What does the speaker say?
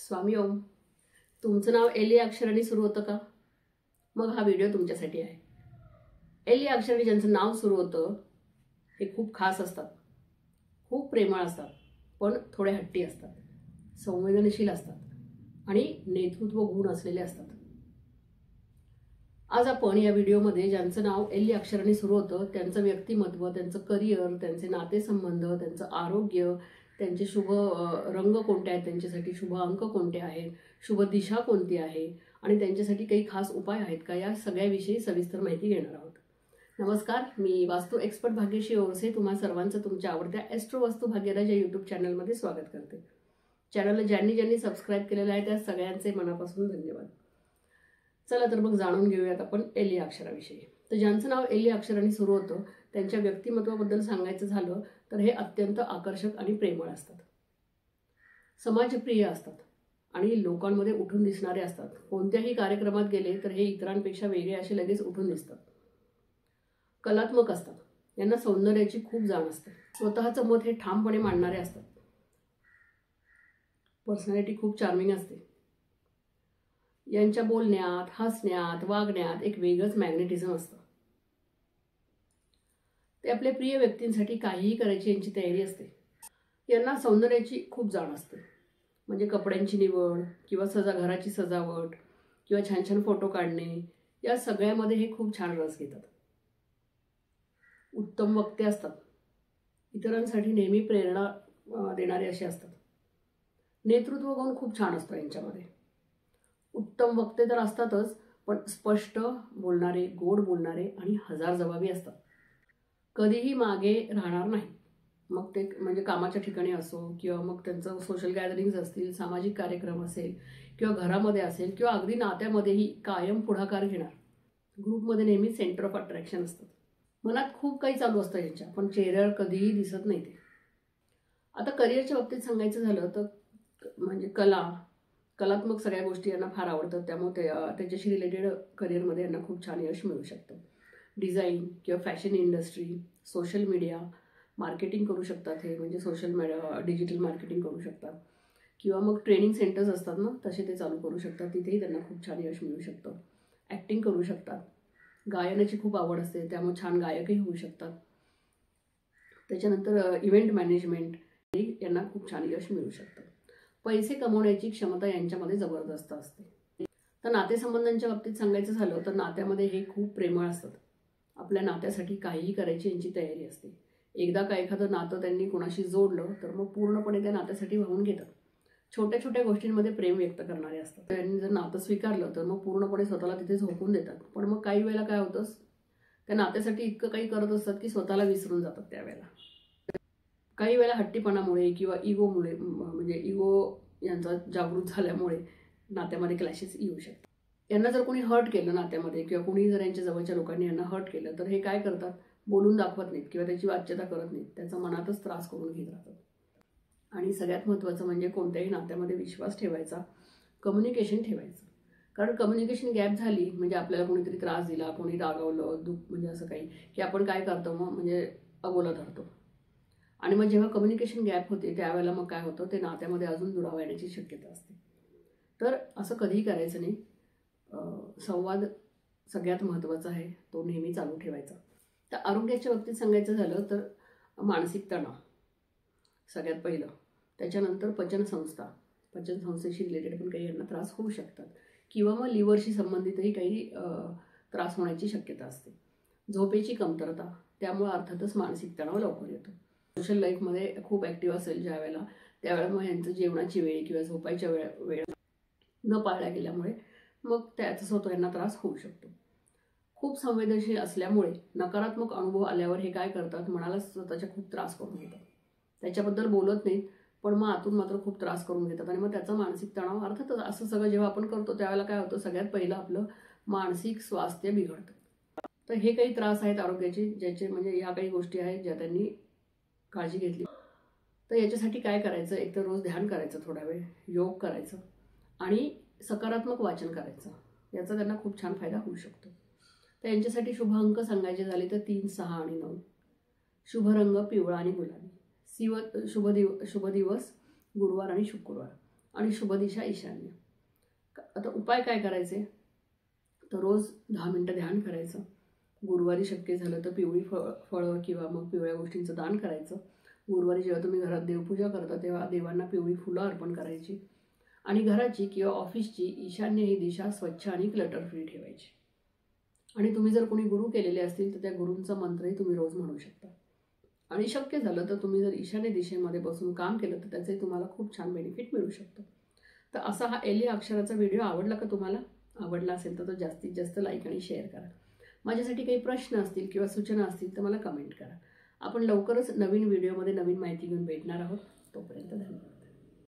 स्वामी ओम. तुमचं नाव एल या अक्षराने सुरू होतं का? मग हा व्हिडिओ तुमच्यासाठी आहे. एल या अक्षराने ज्यांचं नाव सुरू होतं ते खूप खास असतात, खूप प्रेमळ असतात, पण थोडे हट्टी असतात, संवेदनशील असतात आणि नेतृत्व गुण असलेले असतात. आज आपण या व्हिडिओमध्ये ज्यांचं नाव एल या अक्षराने सुरू होतं त्यांचं व्यक्तिमत्व, त्यांचं करिअर, त्यांचे नातेसंबंध, त्यांचं आरोग्य, त्यांचे शुभ रंग कोणते आहेत, त्यांच्यासाठी शुभ अंक कोणते आहेत, शुभ दिशा कोणती आहे आणि त्यांच्यासाठी काही खास उपाय आहेत का, या सगळ्याविषयी सविस्तर माहिती घेणार आहोत. नमस्कार, मी वास्तू एक्सपर्ट भाग्यश्री ओरसे तुम्हा सर्वांचं तुमच्या आवडत्या ॲस्ट्रो वास्तू भाग्यराज या यूट्यूब चॅनलमध्ये स्वागत करते. चॅनलला ज्यांनी सबस्क्राईब केलेलं आहे त्या सगळ्यांचे मनापासून धन्यवाद. चला तर मग जाणून घेऊयात आपण एल या अक्षराविषयी. तर ज्यांचं नाव एल या अक्षराने सुरू होतं त्यांच्या व्यक्तिमत्वाबद्दल सांगायचं झालं तर हे अत्यंत आकर्षक आणि प्रेमळ असतात, समाजप्रिय असतात आणि लोकांमध्ये उठून दिसणारे असतात. कोणत्याही कार्यक्रमात गेले तर हे इतरांपेक्षा वेगळे असे लगेच उठून दिसतात. कलात्मक असतात, यांना सौंदर्याची खूप जाण असते. स्वतःचं मत हे ठामपणे मांडणारे असतात. पर्सनॅलिटी खूप चार्मिंग असते. यांच्या बोलण्यात, हसण्यात, वागण्यात एक वेगळंच मॅग्नेटिझम असतं. ते आपल्या प्रिय व्यक्तींसाठी काहीही करायची यांची तयारी असते. यांना सौंदर्याची खूप जाण असते, म्हणजे कपड्यांची निवड किंवा घराची सजावट किंवा छान छान फोटो काढणे, या सगळ्यामध्ये हे खूप छान रस घेतात. उत्तम वक्ते असतात, इतरांसाठी नेहमी प्रेरणा देणारे असे असतात. नेतृत्व गुण खूप छान असतो यांच्यामध्ये. उत्तम वक्ते तर असतातच, पण स्पष्ट बोलणारे, गोड बोलणारे आणि हजरजबाबी असतात. कधीही मागे राहणार नाही. मग ते म्हणजे कामाच्या ठिकाणी असो किंवा मग त्यांचं सोशल गॅदरिंग्स असतील, सामाजिक कार्यक्रम असेल किंवा घरामध्ये असेल किंवा अगदी नात्यामध्येही कायम पुढाकार घेणार. ग्रुपमध्ये नेहमी सेंटर ऑफ अट्रॅक्शन असतात. मनात खूप काही चालू असतं यांच्या, पण चेहऱ्यावर कधीही दिसत नाही ते. आता करिअरच्या बाबतीत सांगायचं झालं तर म्हणजे कलात्मक सगळ्या गोष्टी यांना फार आवडतात, त्यामुळे त्याच्याशी रिलेटेड करिअरमध्ये यांना खूप छान यश मिळू शकतं. डिझाईन किंवा fashion industry, social media marketing करू शकतात. हे म्हणजे सोशल मीडिया डिजिटल मार्केटिंग करू शकतात किंवा मग ट्रेनिंग सेंटर्स असतात ना, तसे ते चालू करू शकतात. तिथेही त्यांना खूप छान यश मिळू शकतं. ॲक्टिंग करू शकतात. गायनाची खूप आवड असते, त्यामुळे छान गायकही होऊ शकतात. त्याच्यानंतर इव्हेंट मॅनेजमेंट यांना खूप छान यश मिळू शकतं. पैसे कमवण्याची क्षमता यांच्यामध्ये जबरदस्त असते. तर नातेसंबंधांच्या बाबतीत सांगायचं झालं तर नात्यामध्ये हे खूप प्रेमळ असतात. आपल्या नात्यासाठी काहीही करायची यांची तयारी असते. एकदा का एखादं नातं त्यांनी कोणाशी जोडलं तर मग पूर्णपणे त्या नात्यासाठी वाहून घेतात. छोट्या छोट्या गोष्टींमध्ये प्रेम व्यक्त करणारे असतात. त्यांनी जर नातं स्वीकारलं तर मग पूर्णपणे स्वतःला तिथे झोकून देतात. पण मग काही वेळेला काय होतं, त्या नात्यासाठी इतकं काही करत असतात की स्वतःला विसरून जातात त्यावेळेला. काही वेळेला हट्टीपणामुळे किंवा इगोमुळे, म्हणजे इगो यांचा जागृत झाल्यामुळे नात्यामध्ये क्लॅशेस येऊ शकतात. यांना जर कोणी हर्ट केलं नात्यामध्ये किंवा कोणी जर यांच्या जवळच्या लोकांनी यांना हर्ट केलं तर हे काय करतात, बोलून दाखवत नाहीत किंवा त्याची वाच्यता करत नाहीत. त्याचा मनातच त्रास करून घेत राहतात. आणि सगळ्यात महत्त्वाचं म्हणजे कोणत्याही नात्यामध्ये विश्वास ठेवायचा, कम्युनिकेशन ठेवायचं. कारण कम्युनिकेशन गॅप झाली म्हणजे आपल्याला कोणीतरी त्रास दिला, कोणी रागवलं, दुःख म्हणजे असं काही की आपण काय करतो मग म्हणजे अबोला धरतो. आणि मग जेव्हा कम्युनिकेशन गॅप होते त्यावेळेला मग काय होतं, ते नात्यामध्ये अजून दुरावा येण्याची शक्यता असते. तर असं कधीही करायचं नाही. संवाद सगळ्यात महत्त्वाचा आहे, तो नेहमी चालू ठेवायचा. तर आरोग्याच्या बाबतीत सांगायचं झालं तर मानसिक तणाव सगळ्यात पहिलं. त्याच्यानंतर पचनसंस्थेशी रिलेटेड पण काही यांना त्रास होऊ शकतात किंवा मग लिव्हरशी संबंधितही काही त्रास होण्याची शक्यता असते. झोपेची कमतरता, त्यामुळे अर्थातच मानसिक तणाव लवकर येतो. सोशल लाईफमध्ये खूप ॲक्टिव्ह असेल ज्या वेळेला, त्यावेळेला मग यांचं जेवणाची वेळ किंवा झोपायच्या वेळ न पाळल्या गेल्यामुळे मग त्याचाच होतो यांना त्रास होऊ शकतो. खूप संवेदनशील असल्यामुळे नकारात्मक अनुभव आल्यावर हे काय करतात, मनाला स्वतःच्या खूप त्रास करून घेतात. त्याच्याबद्दल बोलत नाहीत पण मग आतून मात्र खूप त्रास करून घेतात आणि मग त्याचा मानसिक तणाव, अर्थातच असं सगळं जेव्हा आपण करतो त्यावेळेला काय होतं, सगळ्यात पहिलं आपलं मानसिक स्वास्थ्य बिघडतं. तर हे काही त्रास आहेत आरोग्याचे, ज्याचे म्हणजे ह्या काही गोष्टी आहेत ज्या त्यांनी काळजी घेतली. तर याच्यासाठी काय करायचं, एक तर रोज ध्यान करायचं, थोडा वेळ योग करायचं आणि सकारात्मक वाचन करायचं. याचा त्यांना खूप छान फायदा होऊ शकतो. तर यांच्यासाठी शुभ अंक सांगायचे झाले तर 3, 6 आणि 9. शुभ रंग पिवळा आणि गुलाबी. शुभ दिवस गुरुवार आणि शुक्रवार. आणि शुभ दिशा ईशान्य. आता उपाय काय करायचे, तर रोज 10 मिनिटं ध्यान करायचं. गुरुवारी शक्य झालं तर पिवळी फळं किंवा मग पिवळ्या गोष्टींचं दान करायचं. गुरुवारी जेव्हा तुम्ही घरात देवपूजा करता तेव्हा देवांना पिवळी फुलं अर्पण करायची. आणि घराची किंवा ऑफिसची ईशान्य ही दिशा स्वच्छ आणि क्लटर फ्री ठेवायची. आणि तुम्ही जर कोणी गुरु केलेले असतील तर त्या गुरूंचा मंत्रही तुम्ही रोज म्हणू शकता. आणि शक्य झालं तर तुम्ही जर ईशान्य दिशेमध्ये बसून काम केलं तर त्याचे तुम्हाला खूप छान बेनिफिट मिळू शकतं. तर असा हा एल या अक्षराचा व्हिडिओ आवडला का तुम्हाला? आवडला असेल तर तो जास्तीत जास्त लाईक आणि शेअर करा. माझ्यासाठी काही प्रश्न असतील किंवा सूचना असतील तर मला कमेंट करा. आपण लवकरच नवीन व्हिडिओमध्ये नवीन माहिती घेऊन भेटणार आहोत. तोपर्यंत धन्यवाद.